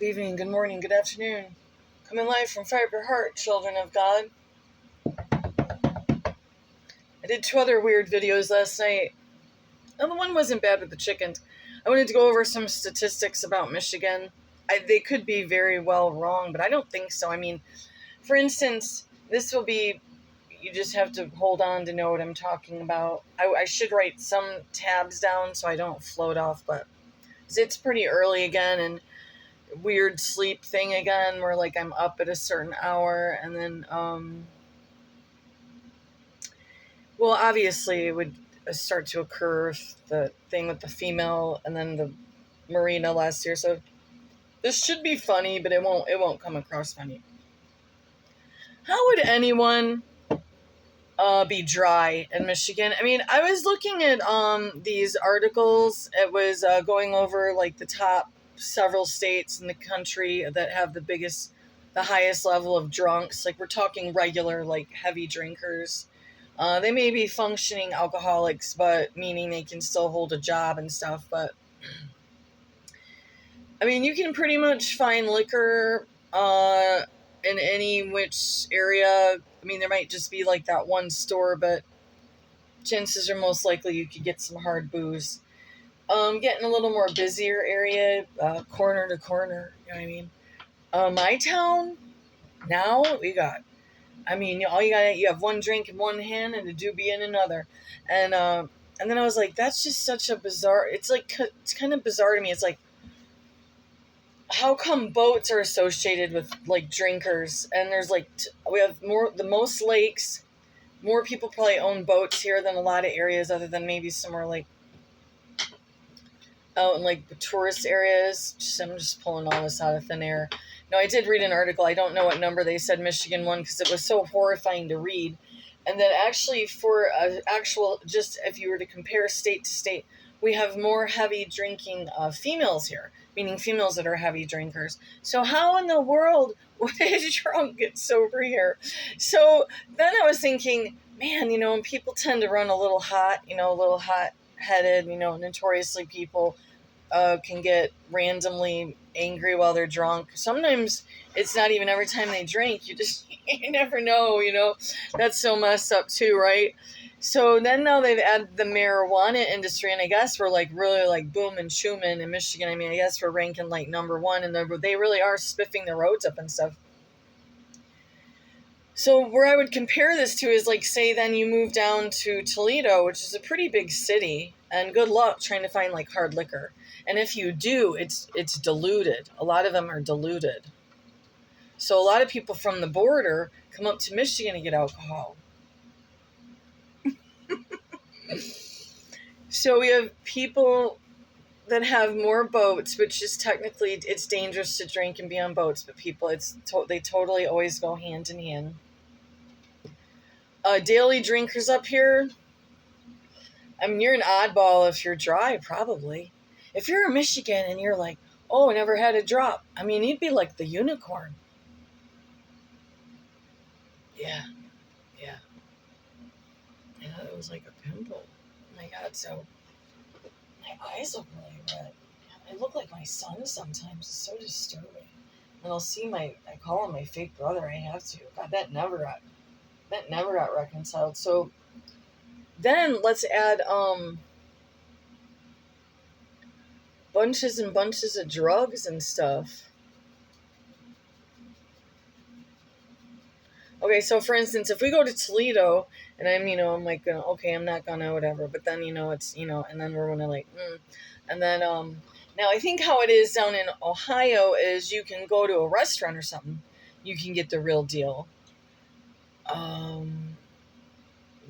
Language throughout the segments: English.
Good evening, good morning, good afternoon. Coming live from Fire Your Heart, children of God. I did 2 other weird videos last night. The one wasn't bad with the chickens. I wanted to go over some statistics about Michigan. They could be very well wrong, but I don't think so. I mean, for instance, this will be, you just have to hold on to know what I'm talking about. I should write some tabs down so I don't float off, but it's pretty early again, and weird sleep thing again where like I'm up at a certain hour and then well, obviously it would start to occur the thing with the female and then the marina last year, so this should be funny, but it won't come across funny. How would anyone be dry in Michigan? I mean, I was looking at these articles. It was going over like the top several states in the country that have the highest level of drunks. Like we're talking regular, like heavy drinkers. They may be functioning alcoholics, but meaning they can still hold a job and stuff. But I mean, you can pretty much find liquor in any which area. I mean, there might just be like that one store, but chances are most likely you could get some hard booze. Getting a little more busier area, corner to corner, you know what I mean? My town, now we got, I mean, you have one drink in one hand and a doobie in another. And then I was like, that's just such a bizarre, it's kind of bizarre to me. It's like, how come boats are associated with like drinkers? And there's like, we have the most lakes. More people probably own boats here than a lot of areas other than maybe somewhere like out in like the tourist areas. I'm just pulling all this out of thin air. No, I did read an article. I don't know what number they said Michigan won because it was so horrifying to read. And then actually for just if you were to compare state to state, we have more heavy drinking females here, meaning females that are heavy drinkers. So how in the world would a drunk get sober here? So then I was thinking, man, when people tend to run a little hot, a little hot-headed, notoriously people can get randomly angry while they're drunk. Sometimes it's not even every time they drink. You never know, That's so messed up too, right? So then now they've added the marijuana industry, and I guess we're like really like booming, shooming in Michigan. I mean, I guess we're ranking like number 1, and they really are spiffing the roads up and stuff. So where I would compare this to is like, say then you move down to Toledo, which is a pretty big city, and good luck trying to find like hard liquor. And if you do, it's diluted. A lot of them are diluted. So a lot of people from the border come up to Michigan to get alcohol. So we have people that have more boats, which is technically, it's dangerous to drink and be on boats, but people, they totally always go hand in hand. Daily drinkers up here, I mean, you're an oddball if you're dry, probably. If you're in Michigan and you're like, oh, I never had a drop, I mean, you'd be like the unicorn. Yeah. It was like a pimple. Oh my God, so my eyes look really red. I look like my son sometimes. It's so disturbing. And I'll see I call him my fake brother. I have to. God, that never got reconciled. So then let's add bunches and bunches of drugs and stuff. Okay, so for instance, if we go to Toledo and I'm like, okay, I'm not gonna whatever, but then, it's, and then we're gonna like, and then, now I think how it is down in Ohio is you can go to a restaurant or something, you can get the real deal.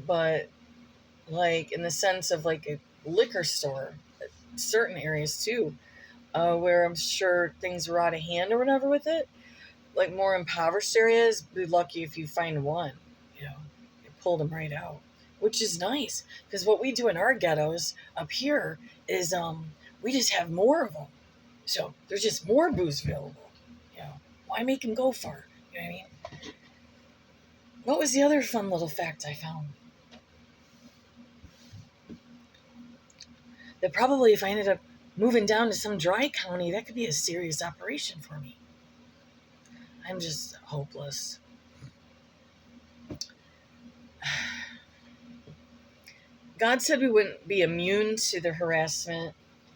But like in the sense of like a liquor store, certain areas too, where I'm sure things are out of hand or whatever with it, like more impoverished areas, be lucky if you find one, you pull them right out, which is nice because what we do in our ghettos up here is we just have more of them, so there's just more booze available. Why make them go far? You know what I mean? What was the other fun little fact I found? That probably if I ended up moving down to some dry county, that could be a serious operation for me. I'm just hopeless. God said we wouldn't be immune to the harassment,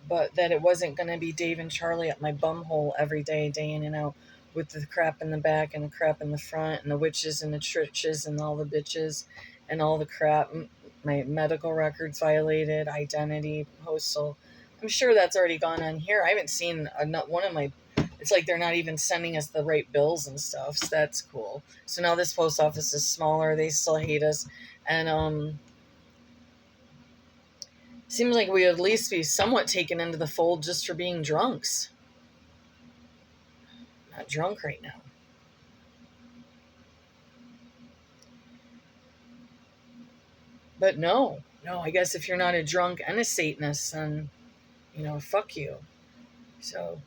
but that it wasn't going to be Dave and Charlie at my bumhole every day, day in and out, with the crap in the back and the crap in the front and the witches and the churches and all the bitches and all the crap. My medical records violated, identity, postal. I'm sure that's already gone on here. I haven't seen one of my. It's like they're not even sending us the right bills and stuff. So that's cool. So now this post office is smaller. They still hate us, and seems like we would at least be somewhat taken into the fold just for being drunks. Not drunk right now. But no, I guess if you're not a drunk and a Satanist, then, fuck you. So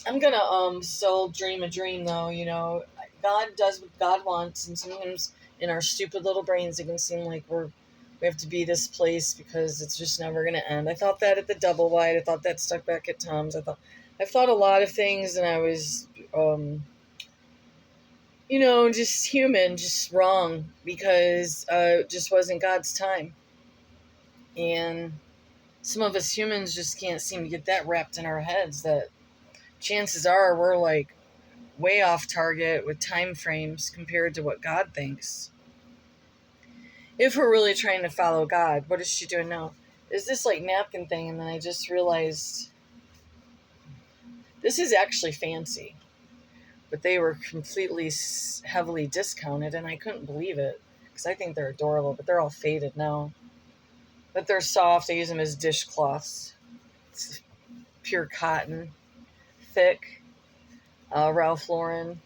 I'm gonna still dream a dream though, God does what God wants, and sometimes in our stupid little brains it can seem like we have to be this place because it's just never gonna end. I thought that at the double wide. I thought that stuck back at Tom's. I've thought a lot of things, and I was just human, just wrong, because it just wasn't God's time. And some of us humans just can't seem to get that wrapped in our heads that chances are we're like way off target with time frames compared to what God thinks. If we're really trying to follow God, what is she doing now? Is this like napkin thing? And then I just realized this is actually fancy, but they were completely heavily discounted, and I couldn't believe it because I think they're adorable, but they're all faded now. But they're soft. I use them as dishcloths. It's pure cotton, thick, Ralph Lauren.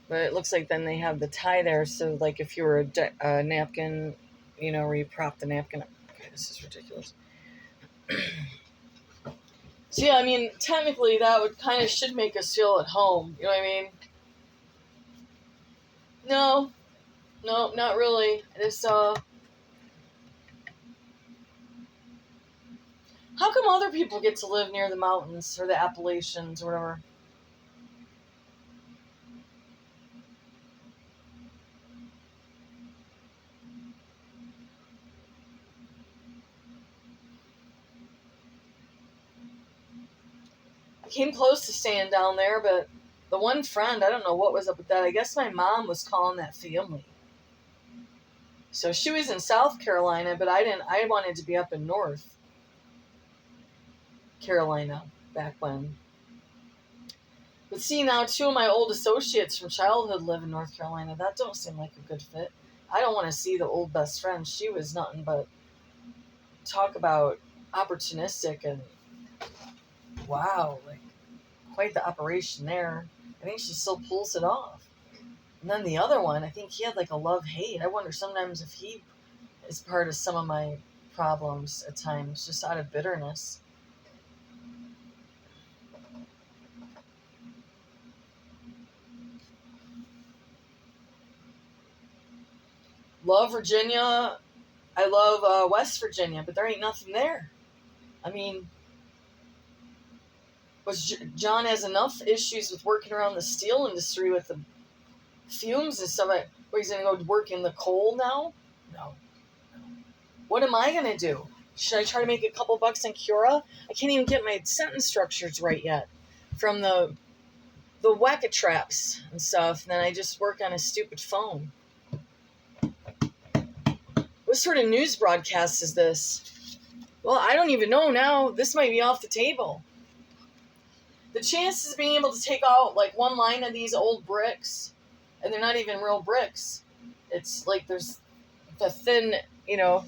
But it looks like then they have the tie there, so like if you were a napkin, where you prop the napkin up. Okay, this is ridiculous. So yeah, I mean, technically that would kind of should make us feel at home. You know what I mean? No, not really. It's how come other people get to live near the mountains or the Appalachians or whatever? I came close to staying down there, but the one friend, I don't know what was up with that. I guess my mom was calling that family. So she was in South Carolina, but I didn't. I wanted to be up in North Carolina back when. But see, now two of my old associates from childhood live in North Carolina. That don't seem like a good fit. I don't want to see the old best friend. She was nothing but talk about opportunistic and wow, like quite the operation there. I think she still pulls it off. And then the other one, I think he had like a love-hate. I wonder sometimes if he is part of some of my problems at times, just out of bitterness. Love Virginia. I love West Virginia, but there ain't nothing there. I mean, John has enough issues with working around the steel industry with the fumes and stuff. He's going to go work in the coal now? No. What am I going to do? Should I try to make a couple bucks in Cura? I can't even get my sentence structures right yet from the whack-a traps and stuff. And then I just work on a stupid phone. What sort of news broadcast is this? Well, I don't even know now. This might be off the table. The chances of being able to take out like one line of these old bricks, and they're not even real bricks. It's like there's the thin, the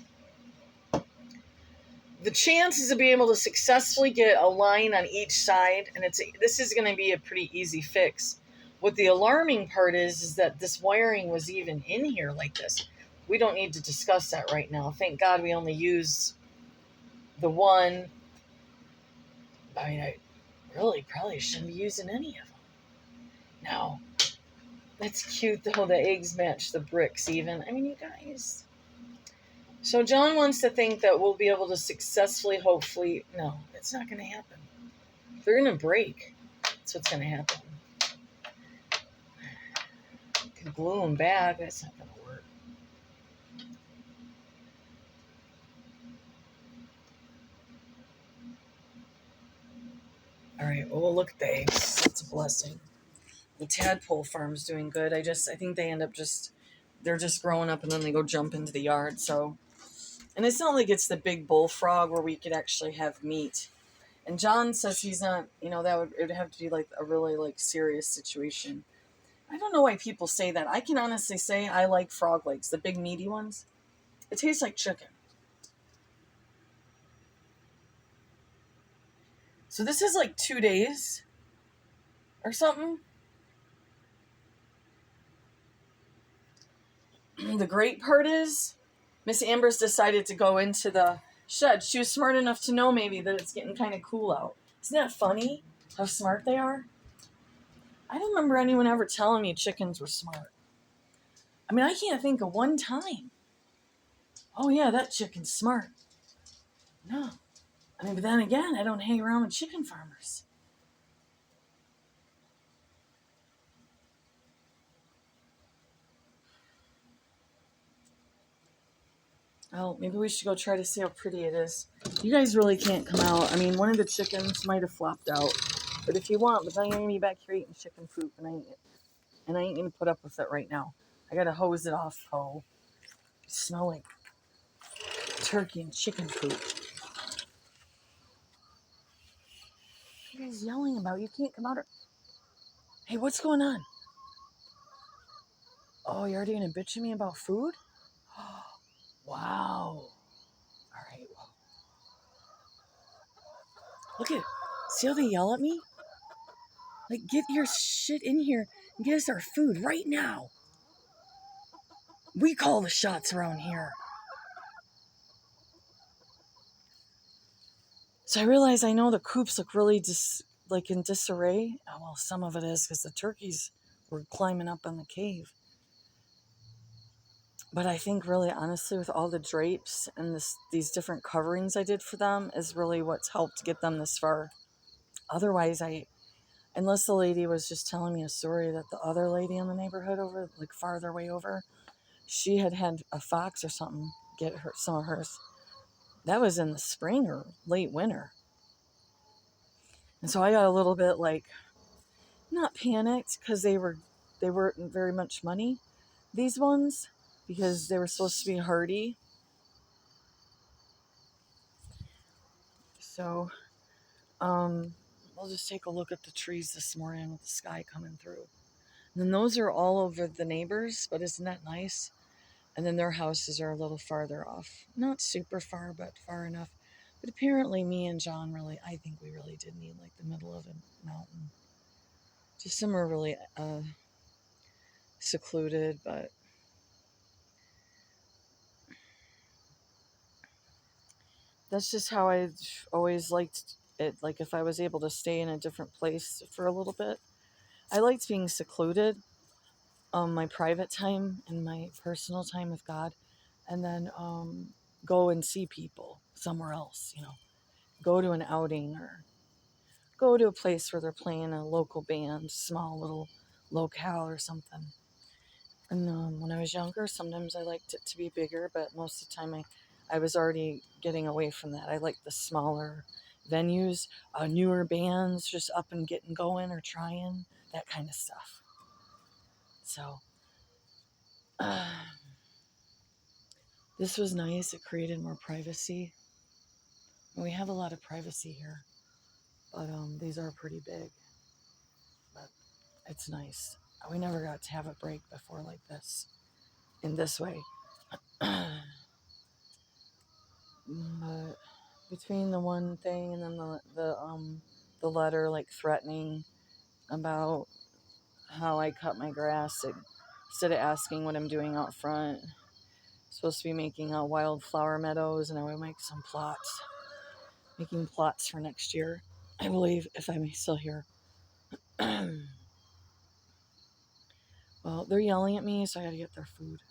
chances of being able to successfully get a line on each side, and this is going to be a pretty easy fix. What the alarming part is that this wiring was even in here like this. We don't need to discuss that right now. Thank God we only used the one. I mean, I really probably shouldn't be using any of them. No. That's cute, though. The eggs match the bricks even. I mean, you guys. So John wants to think that we'll be able to successfully, hopefully, no, it's not going to happen. They're going to break. That's what's going to happen. You can glue them back. That's not going to work. All right. Oh, well, look at the eggs. That's a blessing. The tadpole farm's doing good. I think they end up they're just growing up and then they go jump into the yard. So, and it's not like it's the big bullfrog where we could actually have meat. And John says he's not, it would have to be like a really like serious situation. I don't know why people say that. I can honestly say I like frog legs, the big meaty ones. It tastes like chicken. So this is like 2 days or something. The great part is Miss Amber's decided to go into the shed. She was smart enough to know maybe that it's getting kind of cool out. Isn't that funny how smart they are? I don't remember anyone ever telling me chickens were smart. I mean, I can't think of one time. Oh, yeah, that chicken's smart. No. I mean, but then again, I don't hang around with chicken farmers. Oh, maybe we should go try to see how pretty it is. You guys really can't come out. I mean, one of the chickens might have flopped out. But if you want, but then you're going to be back here eating chicken poop, and I ain't going to put up with it right now. I got to hose it off, ho. Smell like turkey and chicken poop. What are you guys yelling about? You can't come out. Hey, what's going on? Oh, you're already going to bitch at me about food? Wow. All right. Well, look at, see how they yell at me? Like, get your shit in here and get us our food right now. We call the shots around here. So I realize I know the coops look really in disarray. Oh, well, some of it is because the turkeys were climbing up on the cave. But I think really honestly with all the drapes and these different coverings I did for them is really what's helped get them this far. Otherwise, unless the lady was just telling me a story that the other lady in the neighborhood over, like farther way over, she had a fox or something get some of hers. That was in the spring or late winter. And so I got a little bit like, not panicked because they weren't very much money, these ones, because they were supposed to be hardy. So we'll just take a look at the trees this morning with the sky coming through. And then those are all over the neighbors, but isn't that nice? And then their houses are a little farther off. Not super far, but far enough. But apparently me and John I think we really did need like the middle of a mountain. Just somewhere really secluded, but that's just how I always liked it. Like if I was able to stay in a different place for a little bit, I liked being secluded, my private time and my personal time with God, and then go and see people somewhere else. Go to an outing or go to a place where they're playing a local band, small little locale or something. And when I was younger, sometimes I liked it to be bigger, but most of the time I was already getting away from that. I liked the smaller venues, newer bands just up and getting going or trying, that kind of stuff. So this was nice. It created more privacy. And we have a lot of privacy here, but these are pretty big. But it's nice. We never got to have a break before like this, in this way. But between the one thing and then the letter like threatening about how I cut my grass, instead of asking what I'm doing out front, I'm supposed to be making wildflower meadows, and I would make some plots, making plots for next year, I believe, if I'm still here. Well, they're yelling at me, so I gotta get their food.